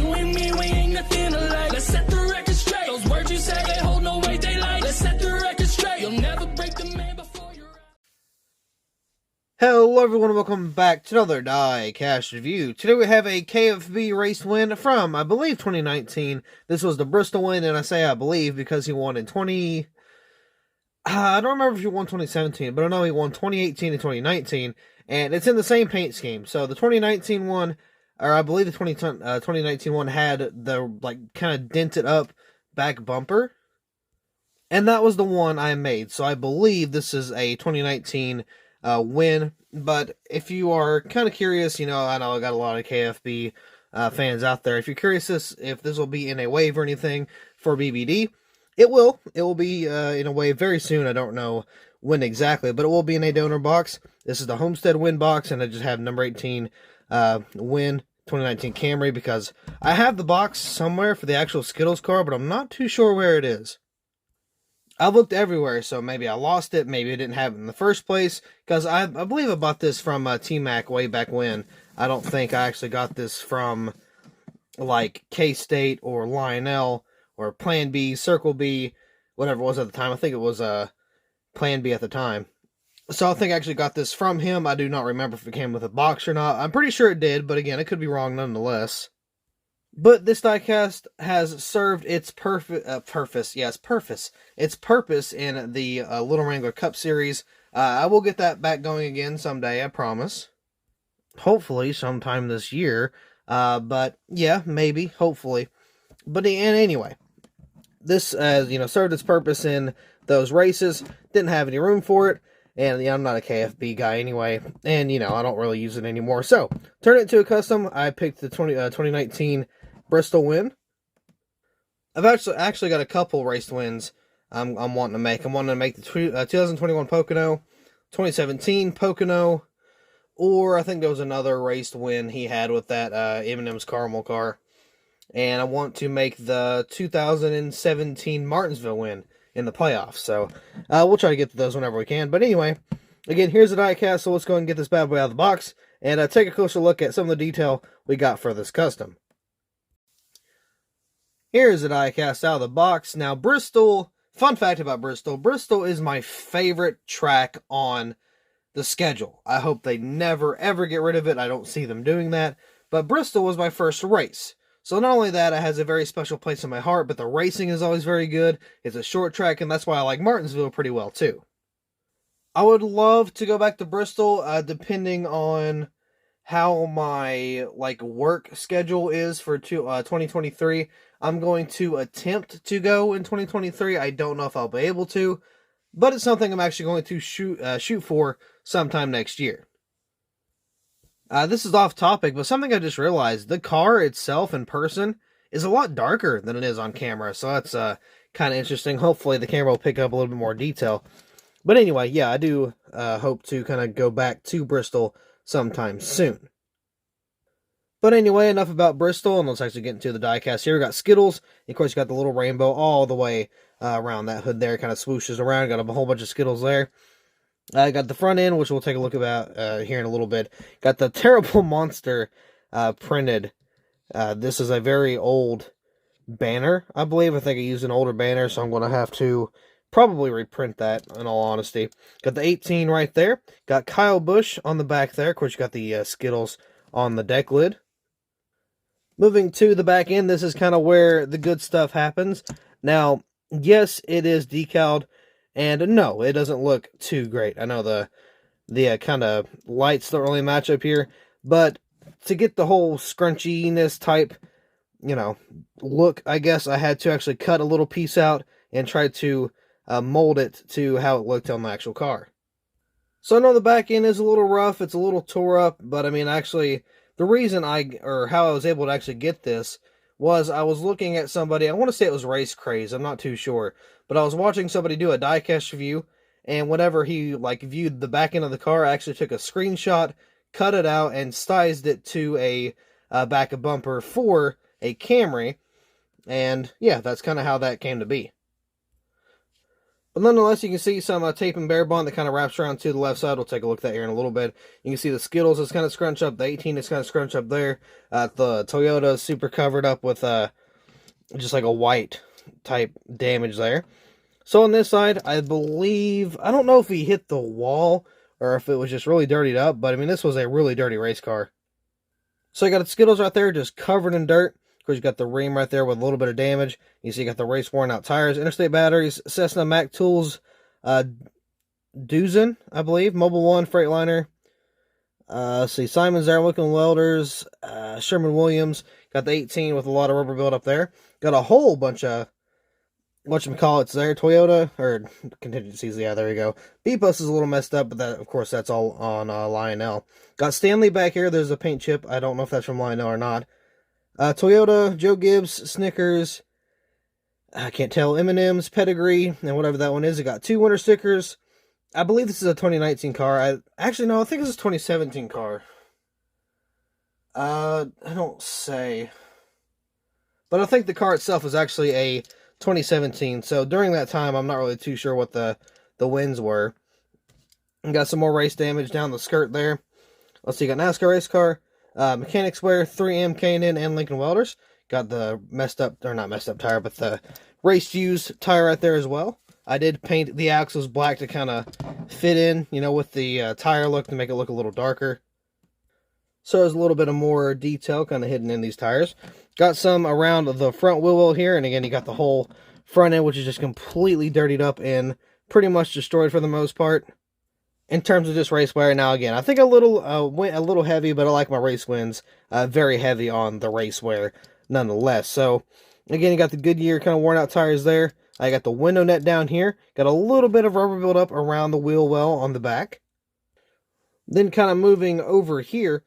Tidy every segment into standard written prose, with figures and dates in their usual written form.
You and me, we ain't nothing alike. Let's set the record straight. Those words you say, they hold no weight, they like. Let's set the record straight. You'll never break the man before you're out. Hello everyone, welcome back to another Diecast review. Today we have a KFB race win from, I believe, 2019. This was the Bristol win, and I say I believe because he won in I don't remember if he won 2017, but I know he won 2018 and 2019, and it's in the same paint scheme. So the 2019 one, or I believe the 2019 one had the, kind of dented up back bumper, and that was the one I made. So I believe this is a 2019 win, but if you are kind of curious, I know I got a lot of KFB fans out there. If you're curious if this will be in a wave or anything for BBD, it will be in a wave very soon. I don't know when exactly, but it will be in a donor box. This is the Homestead win box, and I just have number 18 win 2019 Camry, because I have the box somewhere for the actual Skittles car, but I'm not too sure where it is. I looked everywhere, so maybe I lost it, maybe I didn't have it in the first place, because I believe I bought this from T-Mac way back when. I don't think I actually got this from, K-State or Lionel or Plan B, Circle B, whatever it was at the time. I think it was Plan B at the time. So I think I actually got this from him. I do not remember if it came with a box or not. I'm pretty sure it did, but again, it could be wrong nonetheless. But this diecast has served its purpose in the Little Wrangler Cup Series. I will get that back going again someday, I promise. Hopefully sometime this year. But yeah, maybe, hopefully. But anyway, this served its purpose in those races. Didn't have any room for it. And I'm not a KFB guy anyway. And I don't really use it anymore. So, turn it into a custom. I picked the 2019 Bristol win. I've actually got a couple race wins I'm wanting to make. I'm wanting to make the 2021 Pocono, 2017 Pocono, or I think there was another race win he had with that M&M's Caramel car. And I want to make the 2017 Martinsville win in the playoffs. So we'll try to get to those whenever we can. But anyway, again, here's the diecast, so let's go ahead and get this bad boy out of the box and take a closer look at some of the detail we got for this custom. Here's the diecast out of the box. Now, Bristol, fun fact about Bristol, Bristol is my favorite track on the schedule. I hope they never, ever get rid of it. I don't see them doing that. But Bristol was my first race. So not only that, it has a very special place in my heart, but the racing is always very good. It's a short track, and that's why I like Martinsville pretty well, too. I would love to go back to Bristol, depending on how my work schedule is for 2023. I'm going to attempt to go in 2023. I don't know if I'll be able to, but it's something I'm actually going to shoot for sometime next year. This is off topic, but something I just realized, the car itself in person is a lot darker than it is on camera, so that's kind of interesting. Hopefully the camera will pick up a little bit more detail. But anyway, yeah, I do hope to kind of go back to Bristol sometime soon. But anyway, enough about Bristol, and let's actually get into the diecast here. We got Skittles, and of course you got the little rainbow all the way around that hood there, kind of swooshes around. Got a whole bunch of Skittles there. I got the front end, which we'll take a look about here in a little bit. Got the Terrible Monster printed. This is a very old banner, I believe. I think I used an older banner, so I'm going to have to probably reprint that, in all honesty. Got the 18 right there. Got Kyle Busch on the back there. Of course, you got the Skittles on the deck lid. Moving to the back end, this is kind of where the good stuff happens. Now, yes, it is decaled, and no, it doesn't look too great. I know the kind of lights don't really match up here, but to get the whole scrunchiness type, look, I guess I had to actually cut a little piece out and try to mold it to how it looked on the actual car. So I know the back end is a little rough, it's a little tore up, but I mean, actually, the reason how I was able to actually get this was I was looking at somebody, I want to say it was Race Craze, I'm not too sure, but I was watching somebody do a diecast review, and whenever he viewed the back end of the car, I actually took a screenshot, cut it out, and sized it to a back of bumper for a Camry, and yeah, that's kind of how that came to be. But nonetheless, you can see some tape and bare bond that kind of wraps around to the left side. We'll take a look at that here in a little bit. You can see the Skittles is kind of scrunched up. The 18 is kind of scrunched up there. The Toyota is super covered up with just like a white type damage there. So on this side, I believe, I don't know if he hit the wall or if it was just really dirtied up, but I mean, this was a really dirty race car. So you got the Skittles right there just covered in dirt. Of course, you got the ream right there with a little bit of damage. You see you got the race worn out tires, Interstate batteries, Cessna Mac Tools, Duzen, I believe, Mobile One, Freightliner. Let's see, Simon's there, Looking Welders, Sherman-Williams. Got the 18 with a lot of rubber build up there. Got a whole bunch of whatchamacallits there. Toyota, or contingencies, yeah, there we go. B-Bus is a little messed up, but that, of course, that's all on Lionel. Got Stanley back here. There's a paint chip. I don't know if that's from Lionel or not. Toyota, Joe Gibbs, Snickers, I can't tell, M&M's, Pedigree, and whatever that one is. It got 2 winter stickers. I believe this is a 2019 car. Actually, no, I think this is a 2017 car. I don't say. But I think the car itself is actually a 2017. So during that time, I'm not really too sure what the wins were. And got some more race damage down the skirt there. Let's see, got NASCAR race car. Mechanics wear, 3M, K&N, and Lincoln Welders. Got the messed up, or not messed up tire, but the race used tire right there as well. I did paint the axles black to kind of fit in, you know, with the tire look to make it look a little darker. So there's a little bit of more detail kind of hidden in these tires. Got some around the front wheel well here, and again, you got the whole front end, which is just completely dirtied up and pretty much destroyed for the most part. In terms of just race wear, now again, I think a little heavy, but I like my race wins very heavy on the race wear nonetheless. So again, you got the Goodyear kind of worn out tires there. I got the window net down here. Got a little bit of rubber buildup around the wheel well on the back. Then kind of moving over here,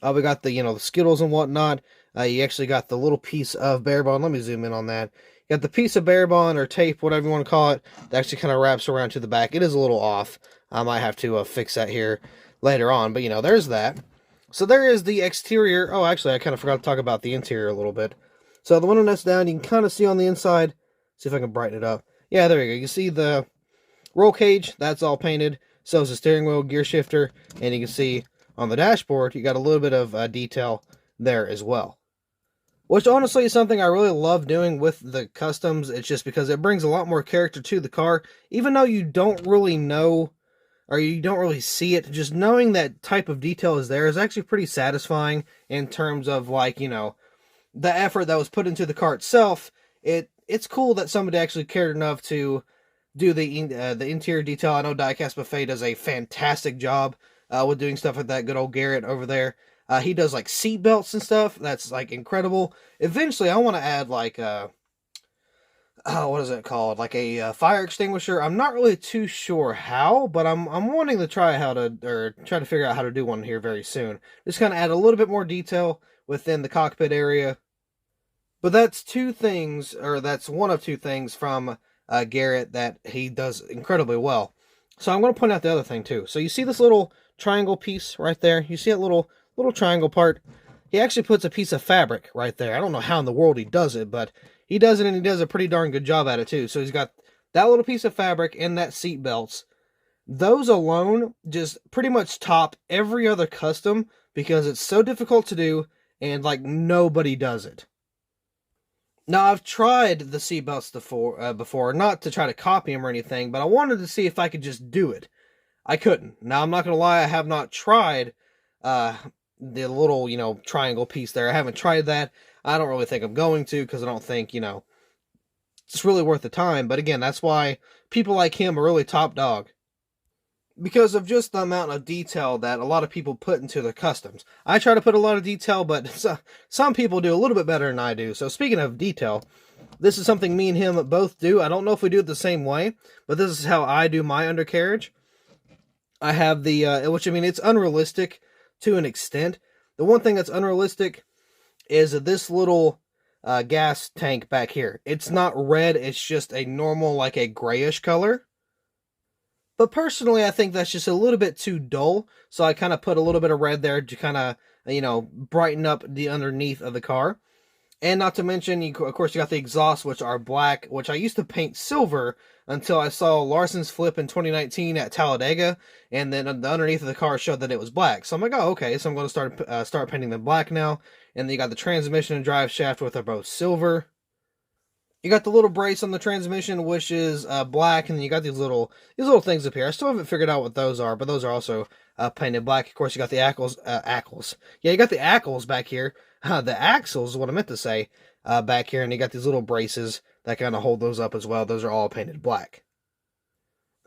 we got the, the Skittles and whatnot. You actually got the little piece of bare bond. Let me zoom in on that. You got the piece of bare bond or tape, whatever you want to call it, that actually kind of wraps around to the back. It is a little off. I might have to fix that here later on, but there's that. So there is the exterior. Oh, actually, I kind of forgot to talk about the interior a little bit. So the window net's down. You can kind of see on the inside. See if I can brighten it up. Yeah, there you go. You can see the roll cage. That's all painted. So is the steering wheel, gear shifter, and you can see on the dashboard, you got a little bit of detail there as well. Which honestly is something I really love doing with the customs. It's just because it brings a lot more character to the car. Even though you don't really know, or you don't really see it, just knowing that type of detail is there is actually pretty satisfying in terms of, like, the effort that was put into the car itself. It's cool that somebody actually cared enough to do the interior detail. I know Diecastbuffet does a fantastic job with doing stuff like that. Good old Garrett over there. He does like seat belts and stuff. That's like incredible. Eventually, I want to add like what is it called? Like a fire extinguisher. I'm not really too sure how, but I'm wanting to try try to figure out how to do one here very soon. Just kind of add a little bit more detail within the cockpit area. But that's that's one of two things from Garrett that he does incredibly well. So I'm going to point out the other thing too. So you see this little triangle piece right there? You see that little triangle part? He actually puts a piece of fabric right there. I don't know how in the world he does it, but he does it, and he does a pretty darn good job at it too. So he's got that little piece of fabric and that seat belts. Those alone just pretty much top every other custom because it's so difficult to do and like nobody does it. Now, I've tried the seatbelts before, not to try to copy them or anything, but I wanted to see if I could just do it. I couldn't. Now, I'm not going to lie, I have not tried the little, triangle piece there. I haven't tried that. I don't really think I'm going to, because I don't think, it's really worth the time. But again, that's why people like him are really top dog. Because of just the amount of detail that a lot of people put into their customs. I try to put a lot of detail, but some people do a little bit better than I do. So speaking of detail, this is something me and him both do. I don't know if we do it the same way, but this is how I do my undercarriage. I have the, it's unrealistic to an extent. The one thing that's unrealistic is this little gas tank back here. It's not red, it's just a normal, like a grayish color. But personally, I think that's just a little bit too dull. So I kind of put a little bit of red there to kind of, brighten up the underneath of the car. And not to mention, of course, you got the exhausts, which are black, which I used to paint silver until I saw Larson's flip in 2019 at Talladega, and then the underneath of the car showed that it was black. So I'm like, oh, okay, so I'm going to start painting them black now. And then you got the transmission and drive shaft, which are both silver. You got the little brace on the transmission, which is black, and then you got these little things up here. I still haven't figured out what those are, but those are also painted black. Of course, you got the axles. Yeah, you got the axles back here. The axles is what I meant to say back here, and you got these little braces that kind of hold those up as well. Those are all painted black.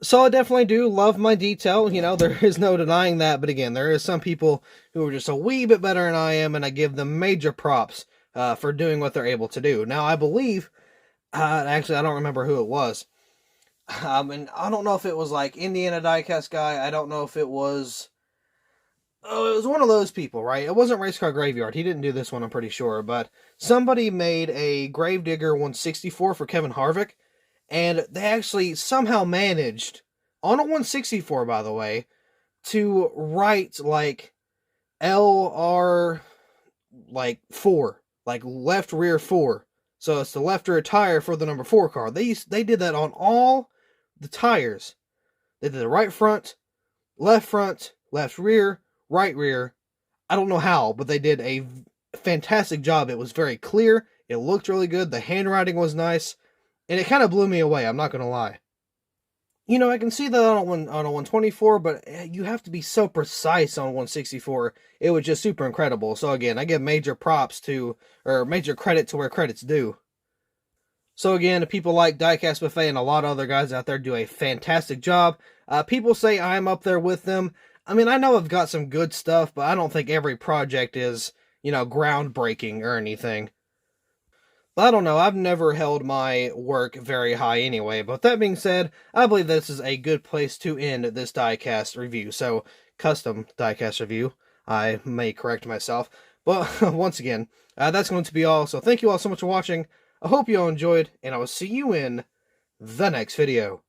So I definitely do love my detail. You know, there is no denying that. But again, there is some people who are just a wee bit better than I am, and I give them major props for doing what they're able to do. Now, I believe... actually, I don't remember who it was. And I don't know if it was like Indiana Diecast guy. I don't know if it was... Oh, it was one of those people, right? It wasn't Race Car Graveyard. He didn't do this one, I'm pretty sure. But somebody made a Gravedigger 164 for Kevin Harvick. And they actually somehow managed, on a 164, by the way, to write like LR, like 4. Like left rear 4. So it's the left rear tire for the number 4 car. They did that on all the tires. They did the right front, left rear, right rear. I don't know how, but they did a fantastic job. It was very clear. It looked really good. The handwriting was nice. And it kind of blew me away, I'm not going to lie. You know, I can see that on a 124, but you have to be so precise on 164. It was just super incredible. So again, I give major props to, or major credit to where credit's due. So again, people like Diecastbuffet and a lot of other guys out there do a fantastic job. People say I'm up there with them. I mean, I know I've got some good stuff, but I don't think every project is, you know, groundbreaking or anything. I don't know, I've never held my work very high anyway, but that being said, I believe this is a good place to end this diecast review. So, custom diecast review, I may correct myself, but once again, that's going to be all. So thank you all so much for watching, I hope you all enjoyed, and I will see you in the next video.